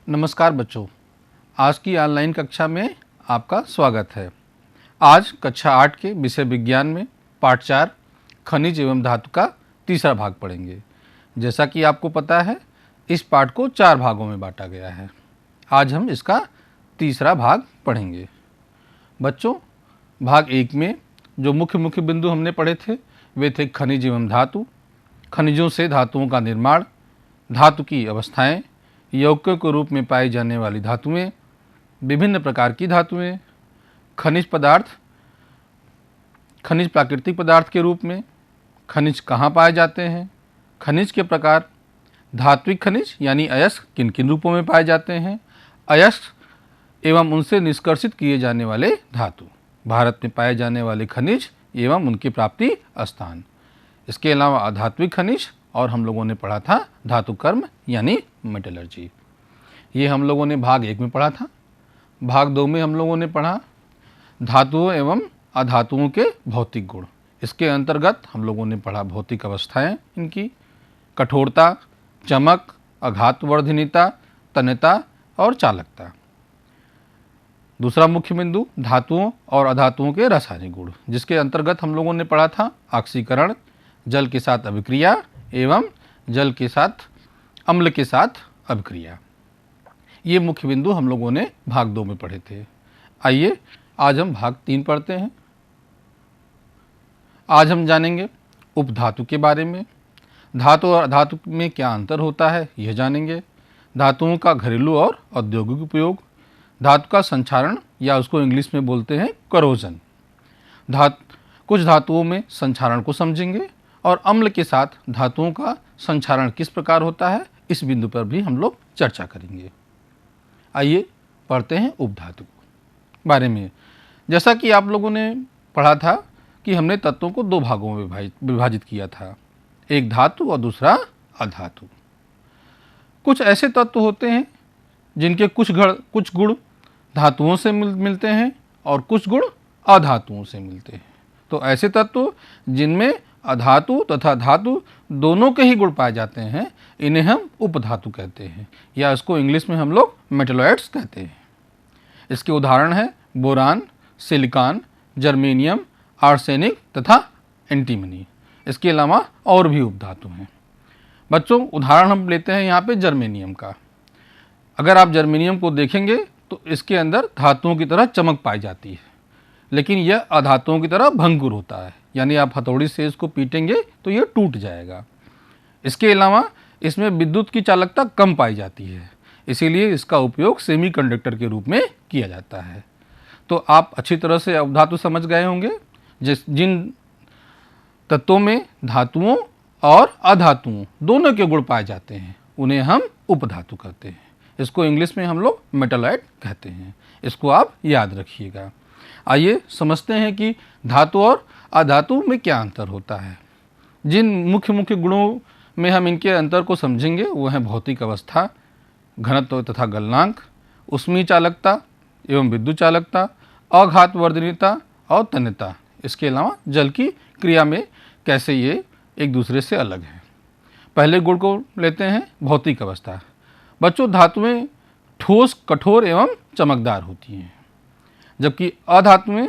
नमस्कार बच्चों, आज की ऑनलाइन कक्षा में आपका स्वागत है। आज कक्षा 8 के विषय विज्ञान में पाठ 4 खनिज एवं धातु का तीसरा भाग पढ़ेंगे। जैसा कि आपको पता है, इस पाठ को 4 भागों में बांटा गया है। आज हम इसका तीसरा भाग पढ़ेंगे। बच्चों, भाग 1 में जो मुख्य बिंदु हमने पढ़े थे वे थे खनिज एवं धातु, खनिजों से धातुओं का निर्माण, धातु की अवस्थाएं, यौगिकों के रूप में पाई जाने वाली धातुएं, विभिन्न प्रकार की धातुएं, खनिज पदार्थ, खनिज प्राकृतिक पदार्थ के रूप में, खनिज कहाँ पाए जाते हैं, खनिज के प्रकार, धात्विक खनिज यानी अयस्क किन किन रूपों में पाए जाते हैं, अयस्क एवं उनसे निष्कर्षित किए जाने वाले धातु, भारत में पाए जाने वाले खनिज एवं उनकी प्राप्ति स्थान। इसके अलावा अधात्विक खनिज और हम लोगों ने पढ़ा था धातु कर्म यानी मेटलर्जी। ये हम लोगों ने भाग 1 में पढ़ा था। भाग 2 में हम लोगों ने पढ़ा धातुओं एवं अधातुओं के भौतिक गुण। इसके अंतर्गत हम लोगों ने पढ़ा भौतिक अवस्थाएं, इनकी कठोरता, चमक, आघातवर्धनीयता, तन्यता और चालकता। दूसरा मुख्य बिंदु धातुओं और अधातुओं के रासायनिक गुण, जिसके अंतर्गत हम लोगों ने पढ़ा था ऑक्सीकरण, जल के साथ अभिक्रिया एवं जल के साथ अम्ल के साथ अभिक्रिया। ये मुख्य बिंदु हम लोगों ने भाग 2 में पढ़े थे। आइए आज हम भाग 3 पढ़ते हैं। आज हम जानेंगे उपधातु के बारे में। धातु और अधातु में क्या अंतर होता है यह जानेंगे। धातुओं का घरेलू और औद्योगिक उपयोग, धातु का संक्षारण या उसको इंग्लिश में बोलते हैं करोजन। कुछ धातुओं में संक्षारण को समझेंगे और अम्ल के साथ धातुओं का संक्षारण किस प्रकार होता है, इस बिंदु पर भी हम लोग चर्चा करेंगे। आइए पढ़ते हैं उपधातु के बारे में। जैसा कि आप लोगों ने पढ़ा था कि हमने तत्वों को 2 भागों में विभाजित किया था, एक धातु और दूसरा अधातु। कुछ ऐसे तत्व होते हैं जिनके कुछ गुण धातुओं से मिलते हैं और कुछ गुण अधातुओं से मिलते हैं। तो ऐसे तत्व जिनमें अधातु तथा धातु दोनों के ही गुण पाए जाते हैं, इन्हें हम उपधातु कहते हैं, या इसको इंग्लिश में हम लोग मेटलॉइड्स कहते हैं। इसके उदाहरण हैं बोरान, सिलिकॉन, जर्मेनियम, आर्सेनिक तथा एंटीमनी। इसके अलावा और भी उपधातु हैं। बच्चों, उदाहरण हम लेते हैं यहाँ पे जर्मेनियम का। अगर आप जर्मेनियम को देखेंगे तो इसके अंदर धातुओं की तरह चमक पाई जाती है, लेकिन यह अधातुओं की तरह भंगुर होता है, यानी आप हथौड़ी से इसको पीटेंगे तो यह टूट जाएगा। इसके अलावा इसमें विद्युत की चालकता कम पाई जाती है, इसीलिए इसका उपयोग सेमीकंडक्टर के रूप में किया जाता है। तो आप अच्छी तरह से उपधातु समझ गए होंगे। जिन तत्वों में धातुओं और अधातुओं दोनों के गुण पाए जाते हैं, उन्हें हम उपधातु कहते हैं। इसको इंग्लिश में हम लोग मेटलॉइड कहते हैं। इसको आप याद रखिएगा। आइए समझते हैं कि धातु और अधातु में क्या अंतर होता है। जिन मुख्य गुणों में हम इनके अंतर को समझेंगे वो हैं भौतिक अवस्था, घनत्व तथा गलनांक, ऊष्मीय चालकता एवं विद्युत चालकता, आघातवर्धनीयता और तन्यता। इसके अलावा जल की क्रिया में कैसे ये एक दूसरे से अलग हैं। पहले गुण को लेते हैं भौतिक अवस्था। बच्चों, धातुएं ठोस, कठोर एवं चमकदार होती हैं, जबकि अधातुएं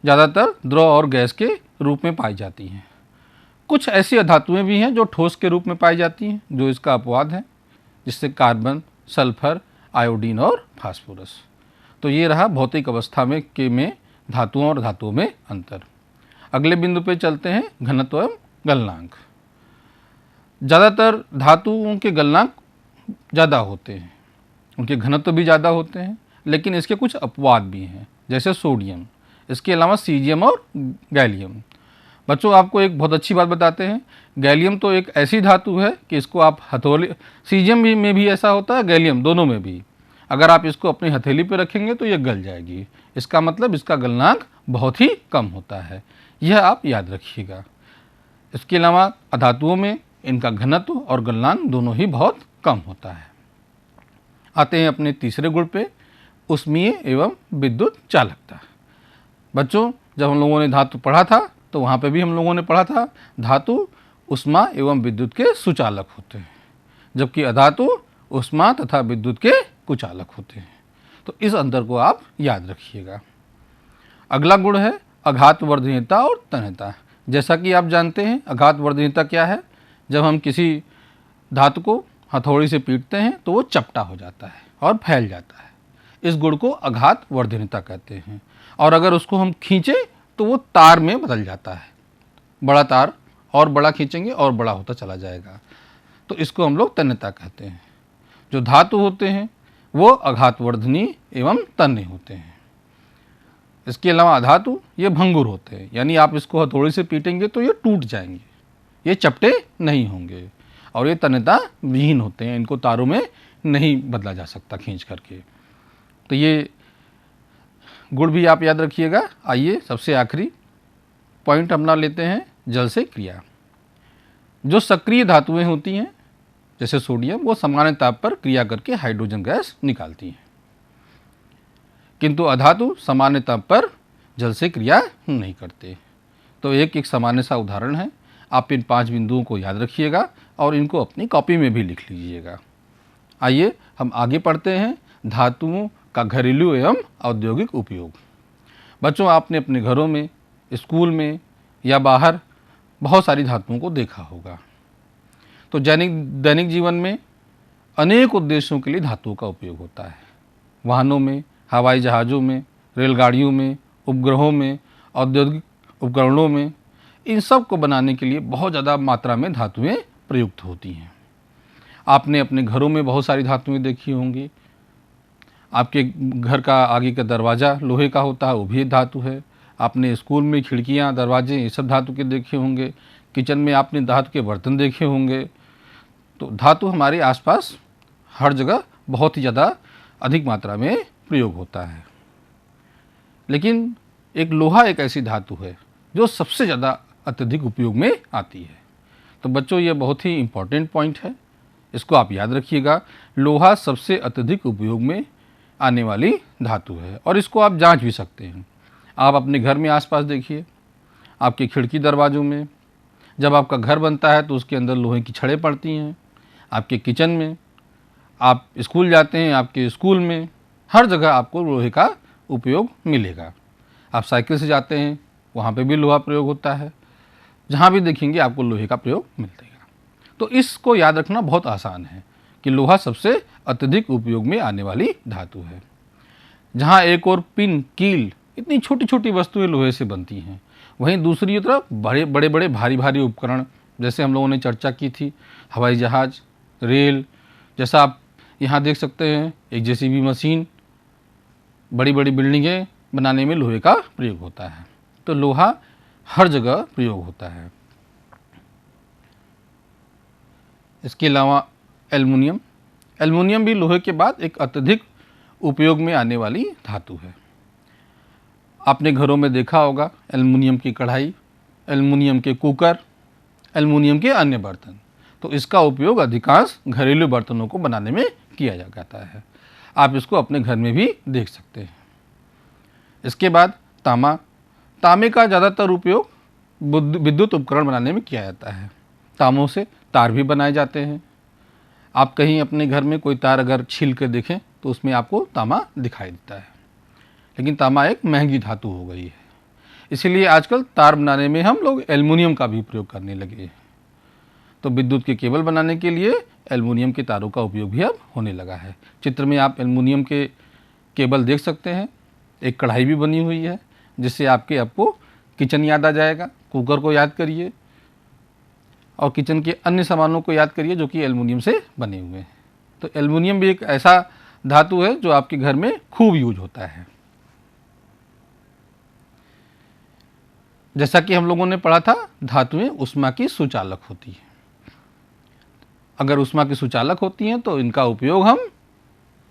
ज़्यादातर द्रव और गैस के रूप में पाई जाती हैं। कुछ ऐसी अधातुएं भी हैं जो ठोस के रूप में पाई जाती हैं, जो इसका अपवाद है, जिससे कार्बन, सल्फर, आयोडीन और फास्फोरस। तो ये रहा भौतिक अवस्था में धातुओं और धातुओं में अंतर। अगले बिंदु पे चलते हैं घनत्व एवं गलनांक। ज़्यादातर धातुओं के गलनांक ज़्यादा होते हैं, उनके घनत्व भी ज़्यादा होते हैं, लेकिन इसके कुछ अपवाद भी हैं, जैसे सोडियम। इसके अलावा सीजियम और गैलियम। बच्चों, आपको एक बहुत अच्छी बात बताते हैं, गैलियम तो एक ऐसी धातु है कि इसको आप हथौले, सीजियम में भी ऐसा होता है, गैलियम दोनों में भी, अगर आप इसको अपनी हथेली पर रखेंगे तो यह गल जाएगी। इसका मतलब इसका गलनांक बहुत ही कम होता है, यह आप याद रखिएगा। इसके अलावा अधातुओं में इनका घनत्व और गलनांक दोनों ही बहुत कम होता है। आते हैं अपने तीसरे गुण पे, ऊष्मीय एवं विद्युत चालकता। बच्चों, जब हम लोगों ने धातु पढ़ा था तो वहाँ पे भी हम लोगों ने पढ़ा था धातु ऊष्मा एवं विद्युत के सुचालक होते हैं, जबकि अधातु ऊष्मा तथा विद्युत के कुचालक होते हैं। तो इस अंतर को आप याद रखिएगा। अगला गुण है आघातवर्धनीयता और तन्यता। जैसा कि आप जानते हैं आघातवर्धनीयता क्या है, जब हम किसी धातु को हथौड़ी से पीटते हैं तो वो चपटा हो जाता है और फैल जाता है। इस गुण को आघातवर्धनीयता कहते हैं। और अगर उसको हम खींचें तो वो तार में बदल जाता है, बड़ा तार और बड़ा खींचेंगे और बड़ा होता चला जाएगा, तो इसको हम लोग तन्यता कहते हैं। जो धातु होते हैं वो आघातवर्धनीय एवं तन्य होते हैं। इसके अलावा अधातु ये भंगुर होते हैं, यानी आप इसको हथौड़ी से पीटेंगे तो ये टूट जाएंगे, ये चपटे नहीं होंगे। और ये तन्यता विहीन होते हैं, इनको तारों में नहीं बदला जा सकता खींच करके। तो ये गुण भी आप याद रखिएगा। आइए सबसे आखिरी पॉइंट अपना लेते हैं, जल से क्रिया। जो सक्रिय धातुएं होती हैं जैसे सोडियम, वो सामान्य ताप पर क्रिया करके हाइड्रोजन गैस निकालती हैं, किंतु अधातु सामान्य ताप पर जल से क्रिया नहीं करते। तो एक सामान्य सा उदाहरण है, आप इन 5 बिंदुओं को याद रखिएगा और इनको अपनी कॉपी में भी लिख लीजिएगा। आइए हम आगे पढ़ते हैं धातुओं का घरेलू एवं औद्योगिक उपयोग। बच्चों, आपने अपने घरों में, स्कूल में या बाहर बहुत सारी धातुओं को देखा होगा। तो दैनिक जीवन में अनेक उद्देश्यों के लिए धातुओं का उपयोग होता है। वाहनों में, हवाई जहाज़ों में, रेलगाड़ियों में, उपग्रहों में, औद्योगिक उपकरणों में, इन सब को बनाने के लिए बहुत ज़्यादा मात्रा में धातुएं प्रयुक्त होती हैं। आपने अपने घरों में बहुत सारी धातुएं देखी होंगी। आपके घर का आगे का दरवाज़ा लोहे का होता है, वो भी एक धातु है। आपने स्कूल में खिड़कियां, दरवाजे, ये सब धातु के देखे होंगे। किचन में आपने धातु के बर्तन देखे होंगे। तो धातु हमारे आसपास हर जगह बहुत ही ज़्यादा अधिक मात्रा में प्रयोग होता है। लेकिन एक लोहा एक ऐसी धातु है जो सबसे ज़्यादा अत्यधिक उपयोग में आती है। तो बच्चों, ये बहुत ही इम्पॉर्टेंट पॉइंट है, इसको आप याद रखिएगा। लोहा सबसे अत्यधिक उपयोग में आने वाली धातु है और इसको आप जांच भी सकते हैं। आप अपने घर में आसपास देखिए, आपके खिड़की दरवाज़ों में, जब आपका घर बनता है तो उसके अंदर लोहे की छड़ें पड़ती हैं। आपके किचन में, आप स्कूल जाते हैं, आपके स्कूल में, हर जगह आपको लोहे का उपयोग मिलेगा। आप साइकिल से जाते हैं, वहाँ पे भी लोहा प्रयोग होता है। जहाँ भी देखेंगे आपको लोहे का प्रयोग मिलेगा। तो इसको याद रखना बहुत आसान है कि लोहा सबसे अत्यधिक उपयोग में आने वाली धातु है। जहाँ एक और पिन, कील, इतनी छोटी छोटी वस्तुएं लोहे से बनती हैं, वहीं दूसरी तरफ बड़े बड़े भारी भारी उपकरण, जैसे हम लोगों ने चर्चा की थी, हवाई जहाज़, रेल, जैसा आप यहाँ देख सकते हैं, एक जेसीबी मशीन, बड़ी बड़ी बिल्डिंगें बनाने में लोहे का प्रयोग होता है। तो लोहा हर जगह प्रयोग होता है। इसके अलावा एल्युमिनियम भी लोहे के बाद एक अत्यधिक उपयोग में आने वाली धातु है। आपने घरों में देखा होगा एल्युमिनियम की कढ़ाई, एल्युमिनियम के कुकर, एल्युमिनियम के अन्य बर्तन। तो इसका उपयोग अधिकांश घरेलू बर्तनों को बनाने में किया जाता है। आप इसको अपने घर में भी देख सकते हैं। इसके बाद तांबे का ज़्यादातर उपयोग विद्युत उपकरण बनाने में किया जाता है। तांबों से तार भी बनाए जाते हैं। आप कहीं अपने घर में कोई तार अगर छील कर देखें तो उसमें आपको तांबा दिखाई देता है। लेकिन तांबा एक महंगी धातु हो गई है, इसीलिए आजकल तार बनाने में हम लोग एल्युमिनियम का भी प्रयोग करने लगे हैं। तो विद्युत के केबल बनाने के लिए एल्युमिनियम के तारों का उपयोग भी अब होने लगा है। चित्र में आप एल्युमिनियम के केबल देख सकते हैं। एक कढ़ाई भी बनी हुई है जिससे आपको किचन याद आ जाएगा। कुकर को याद करिए और किचन के अन्य सामानों को याद करिए जो कि एल्युमिनियम से बने हुए हैं। तो एल्युमिनियम भी एक ऐसा धातु है जो आपके घर में खूब यूज होता है। जैसा कि हम लोगों ने पढ़ा था, धातुएं ऊष्मा की सुचालक होती हैं। अगर ऊष्मा की सुचालक होती हैं तो इनका उपयोग हम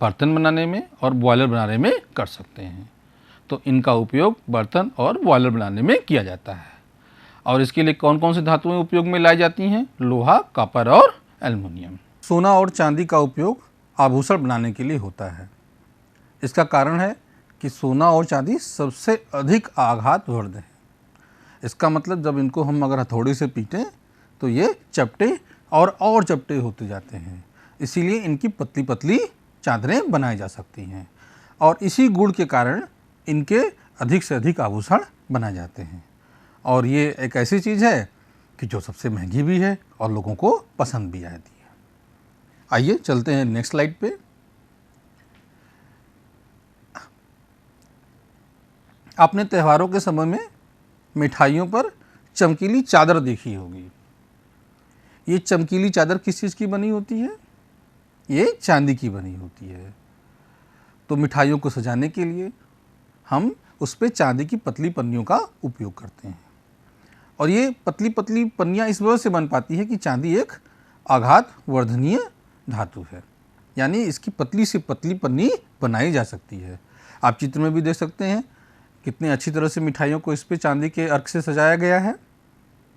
बर्तन बनाने में और बॉयलर बनाने में कर सकते हैं। तो इनका उपयोग बर्तन और बॉयलर बनाने में किया जाता है। और इसके लिए कौन कौन सी धातुएं उपयोग में लाई जाती हैं? लोहा, कॉपर और एल्युमिनियम। सोना और चांदी का उपयोग आभूषण बनाने के लिए होता है। इसका कारण है कि सोना और चांदी सबसे अधिक आघातवर्ध है। इसका मतलब जब इनको हम अगर हथौड़े से पीटें तो ये चपटे और चपटे होते जाते हैं। इसीलिए इनकी पतली पतली चादरें बनाई जा सकती हैं और इसी गुण के कारण इनके अधिक से अधिक आभूषण बनाए जाते हैं। और ये एक ऐसी चीज़ है कि जो सबसे महंगी भी है और लोगों को पसंद भी आती है। आइए चलते हैं नेक्स्ट स्लाइड पे। आपने त्योहारों के समय में मिठाइयों पर चमकीली चादर देखी होगी। ये चमकीली चादर किस चीज़ की बनी होती है? ये चांदी की बनी होती है। तो मिठाइयों को सजाने के लिए हम उस पर चांदी की पतली पन्नियों का उपयोग करते हैं और ये पतली पतली पन्नियाँ इस वजह से बन पाती है कि चांदी एक आघात वर्धनीय धातु है, यानी इसकी पतली से पतली पन्नी बनाई जा सकती है। आप चित्र में भी देख सकते हैं कितने अच्छी तरह से मिठाइयों को इस पे चांदी के अर्क से सजाया गया है।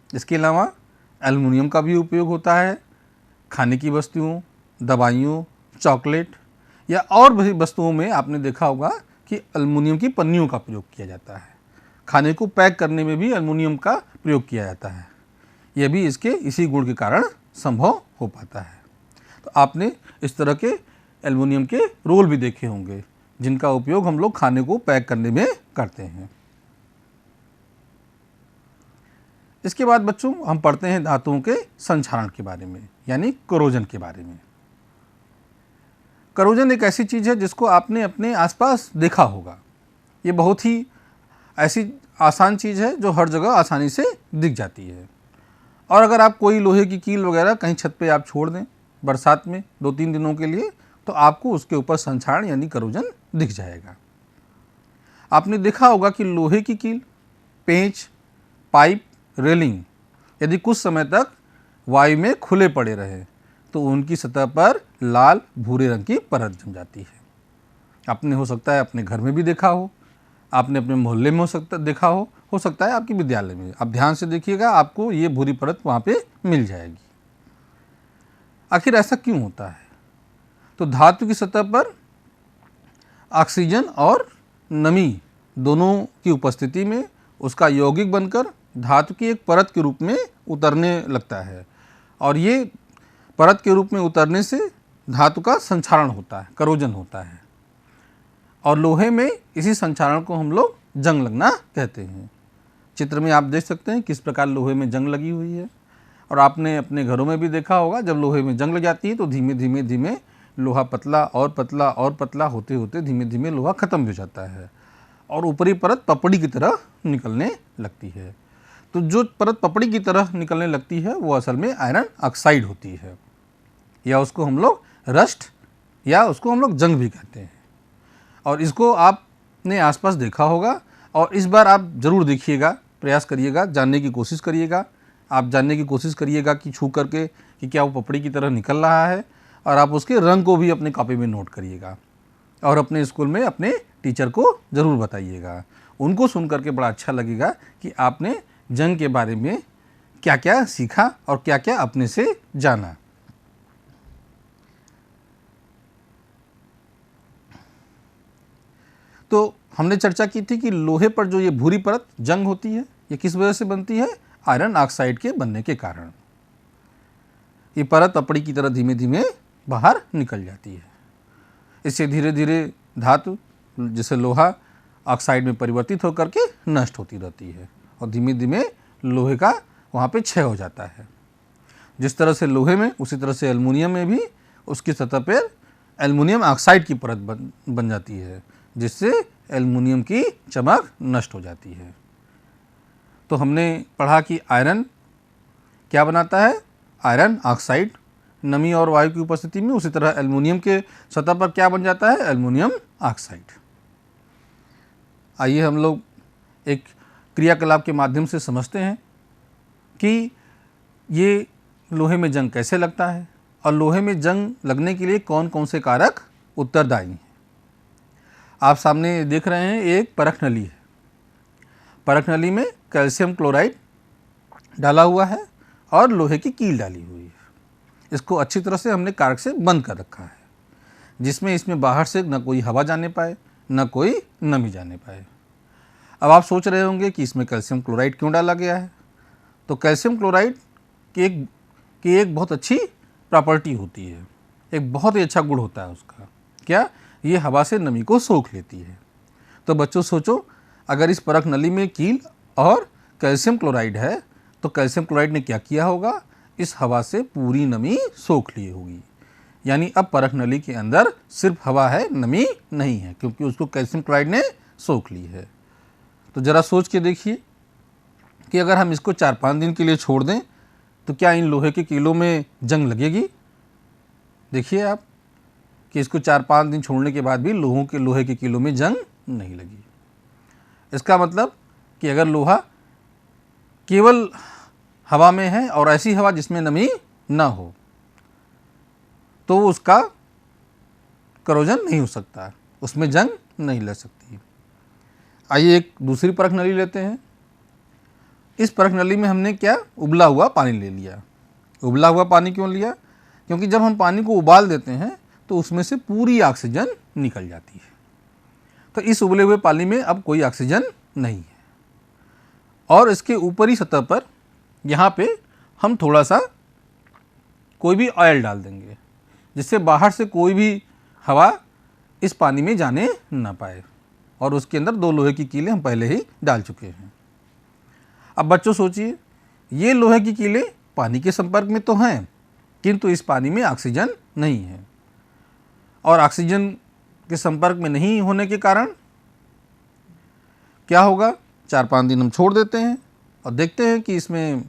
इसके अलावा एल्युमिनियम का भी उपयोग होता है। खाने की वस्तुओं, दवाइयों, चॉकलेट या और भी वस्तुओं में आपने देखा होगा कि एल्युमिनियम की पन्नियों का प्रयोग किया जाता है। खाने को पैक करने में भी एल्युमिनियम का प्रयोग किया जाता है। यह भी इसके इसी गुण के कारण संभव हो पाता है। तो आपने इस तरह के एल्युमिनियम के रोल भी देखे होंगे जिनका उपयोग हम लोग खाने को पैक करने में करते हैं। इसके बाद बच्चों हम पढ़ते हैं धातुओं के संक्षारण के बारे में, यानी करोजन के बारे में। करोजन एक ऐसी चीज़ है जिसको आपने अपने आसपास देखा होगा। ये बहुत ही ऐसी आसान चीज़ है जो हर जगह आसानी से दिख जाती है। और अगर आप कोई लोहे की कील वगैरह कहीं छत पे आप छोड़ दें बरसात में 2-3 दिनों के लिए, तो आपको उसके ऊपर संक्षारण यानी करोजन दिख जाएगा। आपने देखा होगा कि लोहे की कील, पेंच, पाइप, रेलिंग यदि कुछ समय तक वायु में खुले पड़े रहे तो उनकी सतह पर लाल भूरे रंग की परत जम जाती है। आपने हो सकता है अपने घर में भी देखा हो, आपने अपने मोहल्ले में देखा हो सकता है आपके विद्यालय में। आप ध्यान से देखिएगा, आपको ये भूरी परत वहाँ पे मिल जाएगी। आखिर ऐसा क्यों होता है? तो धातु की सतह पर ऑक्सीजन और नमी दोनों की उपस्थिति में उसका यौगिक बनकर धातु की एक परत के रूप में उतरने लगता है और ये परत के रूप में उतरने से धातु का संक्षारण होता है, करोजन होता है। और लोहे में इसी संक्षारण को हम लोग जंग लगना कहते हैं। चित्र में आप देख सकते हैं किस प्रकार लोहे में जंग लगी हुई है। और आपने अपने घरों में भी देखा होगा, जब लोहे में जंग लग जाती है तो धीमे धीमे धीमे लोहा पतला और पतला और पतला होते होते धीमे धीमे लोहा खत्म हो जाता है और ऊपरी परत पपड़ी की तरह निकलने लगती है। तो जो परत पपड़ी की तरह निकलने लगती है वो असल में आयरन ऑक्साइड होती है, या उसको हम लोग रस्ट या उसको हम लोग जंग भी कहते हैं। और इसको आपने आसपास देखा होगा और इस बार आप ज़रूर देखिएगा, प्रयास करिएगा, जानने की कोशिश करिएगा। आप जानने की कोशिश करिएगा कि छू करके कि क्या वो पपड़ी की तरह निकल रहा है, और आप उसके रंग को भी अपने कॉपी में नोट करिएगा और अपने स्कूल में अपने टीचर को ज़रूर बताइएगा। उनको सुन करके बड़ा अच्छा लगेगा कि आपने जंग के बारे में क्या क्या सीखा और क्या क्या अपने से जाना। तो हमने चर्चा की थी कि लोहे पर जो ये भूरी परत जंग होती है ये किस वजह से बनती है? आयरन ऑक्साइड के बनने के कारण। ये परत पपड़ी की तरह धीमे धीमे बाहर निकल जाती है। इससे धीरे धीरे धातु जैसे लोहा ऑक्साइड में परिवर्तित होकर के नष्ट होती रहती है और धीमे धीमे लोहे का वहाँ पे क्षय हो जाता है। जिस तरह से लोहे में उसी तरह से एल्युमिनियम में भी उसकी सतह पर एल्युमिनियम ऑक्साइड की परत बन जाती है, जिससे एल्युमिनियम की चमक नष्ट हो जाती है। तो हमने पढ़ा कि आयरन क्या बनाता है? आयरन ऑक्साइड नमी और वायु की उपस्थिति में। उसी तरह एल्युमिनियम के सतह पर क्या बन जाता है? Aluminium oxide. आइए हम लोग एक क्रियाकलाप के माध्यम से समझते हैं कि ये लोहे में जंग कैसे लगता है और लोहे में जंग लगने के लिए कौन कौन से कारक उत्तरदायी हैं। आप सामने देख रहे हैं एक परख नली है। परख नली में कैल्शियम क्लोराइड डाला हुआ है और लोहे की कील डाली हुई है। इसको अच्छी तरह से हमने कारक से बंद कर रखा है, जिसमें इसमें बाहर से न कोई हवा जाने पाए न कोई नमी जाने पाए। अब आप सोच रहे होंगे कि इसमें कैल्शियम क्लोराइड क्यों डाला गया है? तो कैल्शियम क्लोराइड की एक बहुत अच्छी प्रॉपर्टी होती है, एक बहुत ही अच्छा गुण होता है उसका। क्या, ये हवा से नमी को सोख लेती है। तो बच्चों सोचो, अगर इस परख नली में कील और कैल्शियम क्लोराइड है तो कैल्शियम क्लोराइड ने क्या किया होगा, इस हवा से पूरी नमी सोख ली होगी। यानी अब परख नली के अंदर सिर्फ हवा है, नमी नहीं है, क्योंकि उसको कैल्शियम क्लोराइड ने सोख ली है। तो ज़रा सोच के देखिए कि अगर हम इसको 4-5 दिन के लिए छोड़ दें तो क्या इन लोहे के कीलों में जंग लगेगी। देखिए आप कि इसको 4-5 दिन छोड़ने के बाद भी लोहे के कीलों में जंग नहीं लगी। इसका मतलब कि अगर लोहा केवल हवा में है और ऐसी हवा जिसमें नमी ना हो तो उसका करोजन नहीं हो सकता, उसमें जंग नहीं लग सकती। आइए एक दूसरी परख नली लेते हैं। इस परख नली में हमने क्या, उबला हुआ पानी ले लिया। उबला हुआ पानी क्यों लिया, क्योंकि जब हम पानी को उबाल देते हैं तो उसमें से पूरी ऑक्सीजन निकल जाती है। तो इस उबले हुए पानी में अब कोई ऑक्सीजन नहीं है और इसके ऊपरी सतह पर यहाँ पे हम थोड़ा सा कोई भी ऑयल डाल देंगे जिससे बाहर से कोई भी हवा इस पानी में जाने ना पाए। और उसके अंदर 2 लोहे की कीलें हम पहले ही डाल चुके हैं। अब बच्चों सोचिए, ये लोहे की कीलें पानी के संपर्क में तो हैं किंतु इस पानी में ऑक्सीजन नहीं है और ऑक्सीजन के संपर्क में नहीं होने के कारण क्या होगा, 4-5 दिन हम छोड़ देते हैं और देखते हैं कि इसमें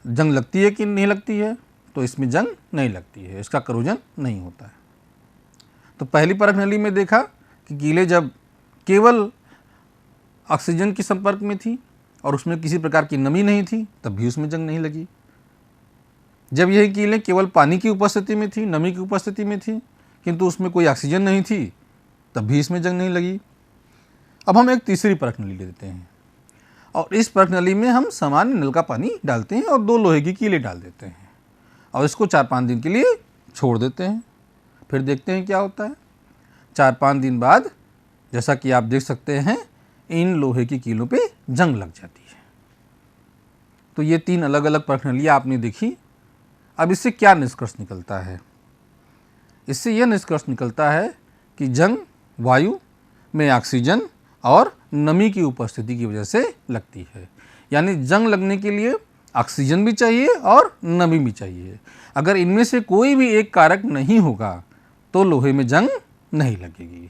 जंग लगती है कि नहीं लगती है। तो इसमें जंग नहीं लगती है, इसका करोजन नहीं होता है। तो पहली परख नली में देखा कि कीलें जब केवल ऑक्सीजन के संपर्क में थी और उसमें किसी प्रकार की नमी नहीं थी तब भी उसमें जंग नहीं लगी। जब यही कीलें केवल पानी की उपस्थिति में थी, नमी की उपस्थिति में थी किंतु उसमें कोई ऑक्सीजन नहीं थी तब भी इसमें जंग नहीं लगी। अब हम एक तीसरी परख नली लेते हैं और इस परख नली में हम सामान्य नल का पानी डालते हैं और 2 लोहे की कीलें डाल देते हैं और इसको 4-5 दिन के लिए छोड़ देते हैं। फिर देखते हैं क्या होता है। 4-5 दिन बाद जैसा कि आप देख सकते हैं इन लोहे की कीलों पे जंग लग जाती है। तो ये 3 अलग अलग परख नलियाँ आपने देखी। अब इससे क्या निष्कर्ष निकलता है, इससे यह निष्कर्ष निकलता है कि जंग वायु में ऑक्सीजन और नमी की उपस्थिति की वजह से लगती है। यानी जंग लगने के लिए ऑक्सीजन भी चाहिए और नमी भी चाहिए। अगर इनमें से कोई भी एक कारक नहीं होगा तो लोहे में जंग नहीं लगेगी।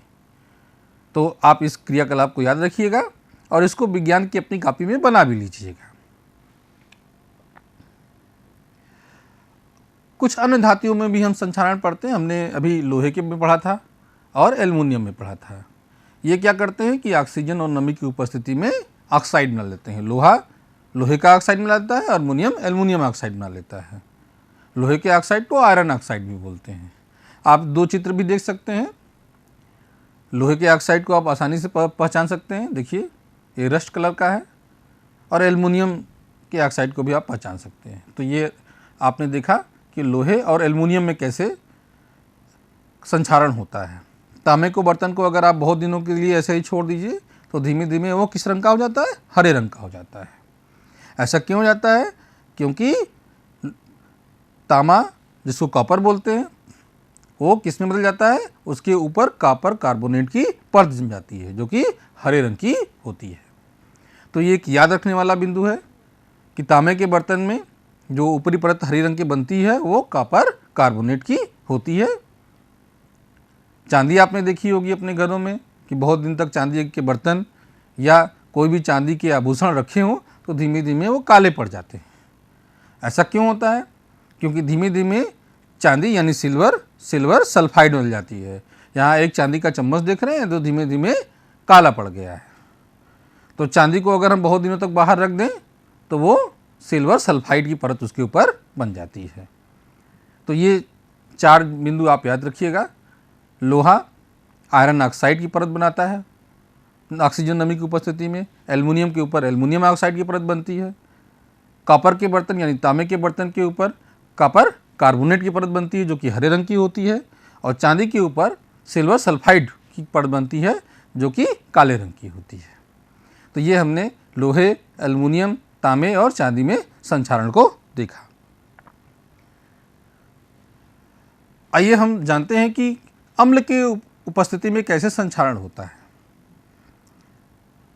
तो आप इस क्रियाकलाप को याद रखिएगा और इसको विज्ञान की अपनी कॉपी में बना भी लीजिएगा। कुछ अन्य धातुओं में भी हम संक्षारण पढ़ते हैं। हमने अभी लोहे के में पढ़ा था और एल्युमिनियम में पढ़ा था। ये क्या करते हैं कि ऑक्सीजन और नमी की उपस्थिति में ऑक्साइड बना लेते हैं। लोहा लोहे का ऑक्साइड बना लेता है और एल्युमिनियम ऑक्साइड बना लेता है। लोहे के ऑक्साइड को आयरन ऑक्साइड भी बोलते हैं। आप 2 चित्र भी देख सकते हैं। लोहे के ऑक्साइड को आप आसानी से पहचान सकते हैं। देखिए ये रस्ट कलर का है और एल्युमिनियम के ऑक्साइड को भी आप पहचान सकते हैं। तो ये आपने देखा कि लोहे और एल्युमिनियम में कैसे संक्षारण होता है। तांबे को बर्तन को अगर आप बहुत दिनों के लिए ऐसे ही छोड़ दीजिए तो धीमे धीमे वो किस रंग का हो जाता है, हरे रंग का हो जाता है। ऐसा क्यों हो जाता है, क्योंकि तांबा जिसको कॉपर बोलते हैं वो किस में बदल जाता है, उसके ऊपर कॉपर कार्बोनेट की परत जम जाती है जो कि हरे रंग की होती है। तो ये एक याद रखने वाला बिंदु है कि तांबे के बर्तन में जो ऊपरी परत हरे रंग की बनती है वो कॉपर कार्बोनेट की होती है। चांदी आपने देखी होगी अपने घरों में कि बहुत दिन तक चांदी के बर्तन या कोई भी चांदी के आभूषण रखे हों तो धीमे धीमे वो काले पड़ जाते हैं। ऐसा क्यों होता है, क्योंकि धीमे धीमे चांदी यानी सिल्वर सल्फाइड बन जाती है। यहाँ एक चांदी का चम्मच देख रहे हैं तो धीमे धीमे काला पड़ गया है। तो चांदी को अगर हम बहुत दिनों तक बाहर रख दें तो वो सिल्वर सल्फाइड की परत उसके ऊपर बन जाती है। तो ये 4 बिंदु आप याद रखिएगा। लोहा आयरन ऑक्साइड की परत बनाता है ऑक्सीजन नमी की उपस्थिति में। एल्युमिनियम के ऊपर एल्युमिनियम ऑक्साइड की परत बनती है। कॉपर के बर्तन यानी तांबे के बर्तन के ऊपर कॉपर कार्बोनेट की परत बनती है जो कि हरे रंग की होती है। और चांदी के ऊपर सिल्वर सल्फाइड की परत बनती है जो कि काले रंग की होती है। तो ये हमने लोहे, एल्युमिनियम, तांबे और चांदी में संक्षारण को देखा। आइए हम जानते हैं कि अम्ल की उपस्थिति में कैसे संक्षारण होता है?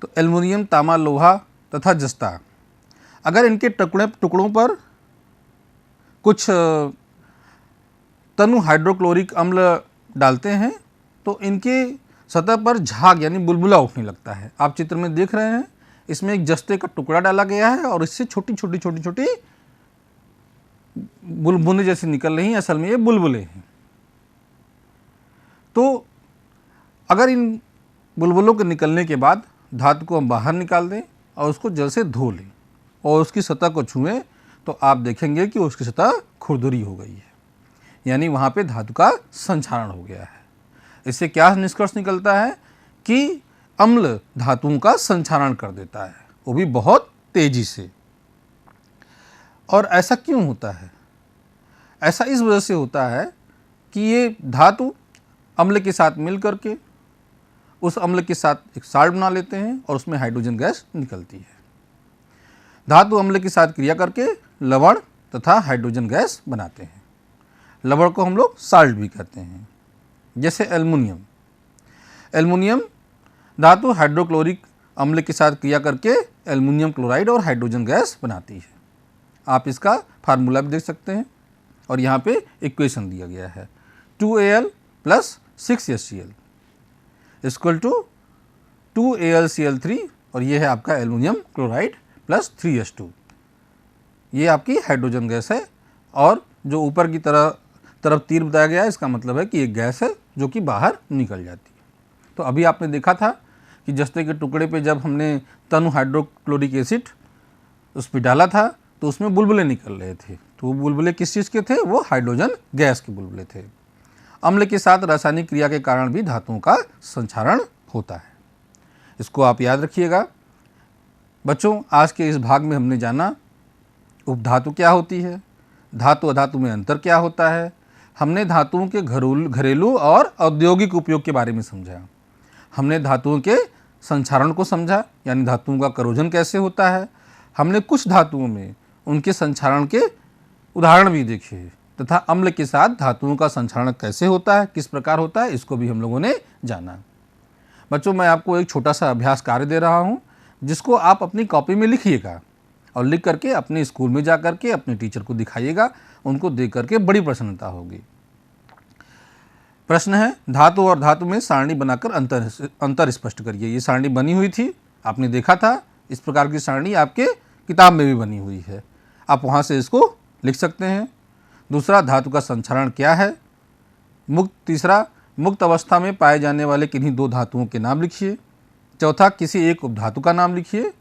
तो एल्युमिनियम, तांबा, लोहा तथा जस्ता, अगर इनके टुकड़ों पर कुछ तनु हाइड्रोक्लोरिक अम्ल डालते हैं तो इनके सतह पर झाग यानी बुलबुला उठने लगता है। आप चित्र में देख रहे हैं, इसमें एक जस्ते का टुकड़ा डाला गया है और इससे छोटी छोटी बुलबुलें जैसी निकल रही हैं, असल में ये बुलबुलें हैं। तो अगर इन बुलबुलों के निकलने के बाद धातु को हम बाहर निकाल दें और उसको जल से धो लें और उसकी सतह को छुएं तो आप देखेंगे कि उसकी सतह खुरदुरी हो गई है, यानी वहाँ पे धातु का संक्षारण हो गया है। इससे क्या निष्कर्ष निकलता है कि अम्ल धातुओं का संक्षारण कर देता है, वो भी बहुत तेजी से। और ऐसा क्यों होता है? ऐसा इस वजह से होता है कि ये धातु अम्ल के साथ मिल करके उस अम्ल के साथ एक साल्ट बना लेते हैं और उसमें हाइड्रोजन गैस निकलती है। धातु अम्ल के साथ क्रिया करके लवण तथा हाइड्रोजन गैस बनाते हैं। लवण को हम लोग साल्ट भी कहते हैं। जैसे एल्युमिनियम, एल्युमिनियम धातु हाइड्रोक्लोरिक अम्ल के साथ क्रिया करके एल्युमिनियम क्लोराइड और हाइड्रोजन गैस बनाती है। आप इसका फार्मूला भी देख सकते हैं और यहाँ पे इक्वेशन दिया गया है 2Al + 6HCl equal to 2AlCl3 और ये है आपका एल्युमिनियम क्लोराइड + 3H2। ये आपकी हाइड्रोजन गैस है और जो ऊपर की तरफ तीर बताया गया है इसका मतलब है कि एक गैस है जो कि बाहर निकल जाती है। तो अभी आपने देखा था कि जस्ते के टुकड़े पे जब हमने तनु हाइड्रोक्लोरिक एसिड उस पर डाला था तो उसमें बुलबुले निकल रहे थे। तो वो बुलबुले किस चीज़ के थे? वो हाइड्रोजन गैस के बुलबुले थे। अम्ल के साथ रासायनिक क्रिया के कारण भी धातुओं का संक्षारण होता है। इसको आप याद रखिएगा। बच्चों, आज के इस भाग में हमने जाना उपधातु क्या होती है, धातु अधातु में अंतर क्या होता है, हमने धातुओं के घरेलू और औद्योगिक उपयोग के बारे में समझा, हमने धातुओं के संक्षारण को समझा यानी धातुओं का करोजन कैसे होता है, हमने कुछ धातुओं में उनके संक्षारण के उदाहरण भी देखे तथा अम्ल के साथ धातुओं का संक्षारण कैसे होता है, किस प्रकार होता है, इसको भी हम लोगों ने जाना। बच्चों, मैं आपको एक छोटा सा अभ्यास कार्य दे रहा हूँ जिसको आप अपनी कॉपी में लिखिएगा और लिख करके अपने स्कूल में जा करके अपने टीचर को दिखाइएगा, उनको देख करके बड़ी प्रसन्नता होगी। प्रश्न है, धातु और धातु में सारणी बनाकर अंतर स्पष्ट करिए। ये सारणी बनी हुई थी, आपने देखा था। इस प्रकार की सारणी आपके किताब में भी बनी हुई है, आप वहाँ से इसको लिख सकते हैं। दूसरा, धातु का संक्षारण क्या है। तीसरा, मुक्त अवस्था में पाए जाने वाले किन्हीं दो धातुओं के नाम लिखिए। चौथा, किसी एक उपधातु का नाम लिखिए।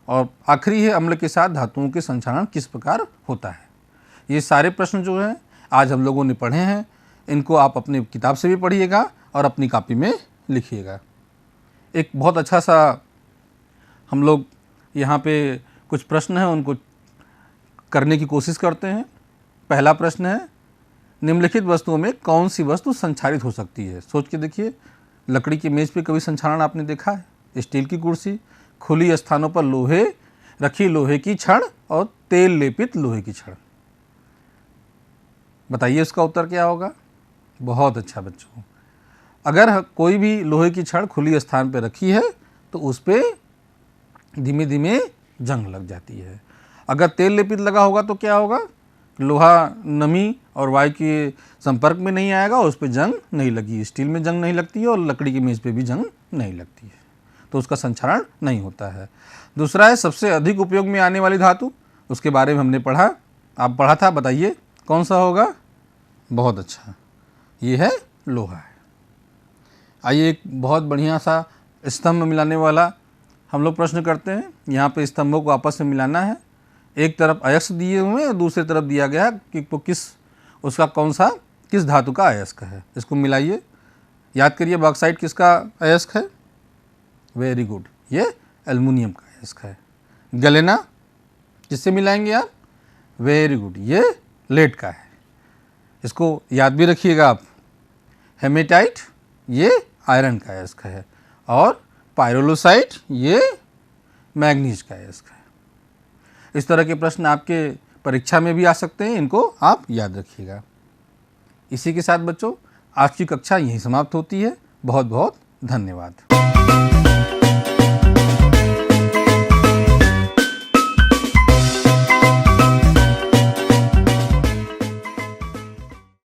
और आखिरी है, अम्ल के साथ धातुओं के संक्षारण किस प्रकार होता है। ये सारे प्रश्न जो हैं आज हम लोगों ने पढ़े हैं, इनको आप अपनी किताब से भी पढ़िएगा और अपनी कॉपी में लिखिएगा। एक बहुत अच्छा सा हम लोग यहाँ पे कुछ प्रश्न हैं उनको करने की कोशिश करते हैं। पहला प्रश्न है, निम्नलिखित वस्तुओं में कौन सी वस्तु संक्षारित हो सकती है। सोच के देखिए, लकड़ी की मेज़ पे कभी संक्षारण आपने देखा है? स्टील की कुर्सी, खुली स्थानों पर रखी लोहे की छड़ और तेल लेपित लोहे की छड़। बताइए इसका उत्तर क्या होगा। बहुत अच्छा बच्चों, अगर कोई भी लोहे की छड़ खुली स्थान पर रखी है तो उस पर धीमे धीमे जंग लग जाती है। अगर तेल लेपित लगा होगा तो क्या होगा? लोहा नमी और वायु के संपर्क में नहीं आएगा और उस पर जंग नहीं लगी। स्टील में जंग नहीं लगती है और लकड़ी की मेज़ पे भी जंग नहीं लगती है, तो उसका संक्षारण नहीं होता है। दूसरा है, सबसे अधिक उपयोग में आने वाली धातु, उसके बारे में हमने पढ़ा, आप पढ़ा था, बताइए कौन सा होगा। बहुत अच्छा, ये है लोहा है। आइए एक बहुत बढ़िया सा स्तंभ मिलाने वाला हम लोग प्रश्न करते हैं। यहाँ पे स्तंभों को आपस में मिलाना है। एक तरफ अयस्क दिए हुए हैं और दूसरी तरफ दिया गया है कि वो किस धातु का अयस्क है। इसको मिलाइए, याद करिए बॉक्साइट किसका अयस्क है। वेरी गुड, ये एल्युमिनियम का अयस्क है। गलेना किससे मिलाएंगे आप? वेरी गुड, ये लेड का है। इसको याद भी रखिएगा आप। हेमेटाइट ये आयरन का अयस्क है और पायरोलोसाइट ये मैग्नीज का अयस्क है। इस तरह के प्रश्न आपके परीक्षा में भी आ सकते हैं, इनको आप याद रखिएगा। इसी के साथ बच्चों आज की कक्षा यहीं समाप्त होती है। बहुत बहुत धन्यवाद।